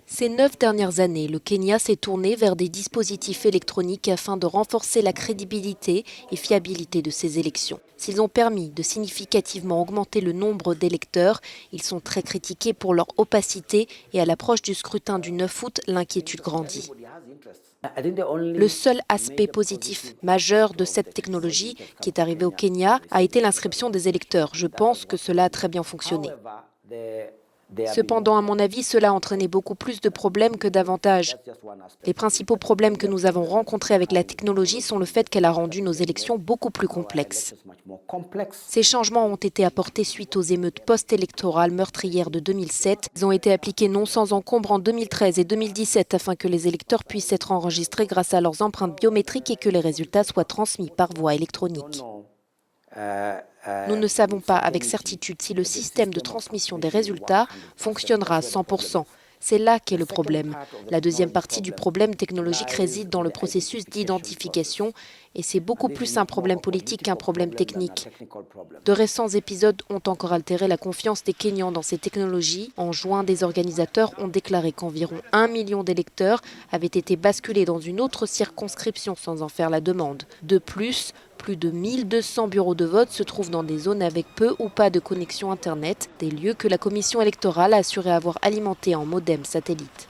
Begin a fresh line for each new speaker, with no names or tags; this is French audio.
Ces 9 dernières années, le Kenya s'est tourné vers des dispositifs électroniques afin de renforcer la crédibilité et fiabilité de ces élections. S'ils ont permis de significativement augmenter le nombre d'électeurs, ils sont très critiqués pour leur opacité et à l'approche du scrutin du 9 août, l'inquiétude grandit. Le seul aspect positif majeur de cette technologie qui est arrivée au Kenya a été l'inscription des électeurs. Je pense que cela a très bien fonctionné. Cependant, à mon avis, cela a entraîné beaucoup plus de problèmes que d'avantages. Les principaux problèmes que nous avons rencontrés avec la technologie sont le fait qu'elle a rendu nos élections beaucoup plus complexes. Ces changements ont été apportés suite aux émeutes post-électorales meurtrières de 2007. Ils ont été appliqués non sans encombre en 2013 et 2017 afin que les électeurs puissent être enregistrés grâce à leurs empreintes biométriques et que les résultats soient transmis par voie électronique. Nous ne savons pas avec certitude si le système de transmission des résultats fonctionnera à 100%. C'est là qu'est le problème. La deuxième partie du problème technologique réside dans le processus d'identification et c'est beaucoup plus un problème politique qu'un problème technique. De récents épisodes ont encore altéré la confiance des Kenyans dans ces technologies. En juin, des organisateurs ont déclaré qu'environ 1 million d'électeurs avaient été basculés dans une autre circonscription sans en faire la demande. De plus de 1200 bureaux de vote se trouvent dans des zones avec peu ou pas de connexion Internet, des lieux que la commission électorale a assuré avoir alimentés en modem satellite.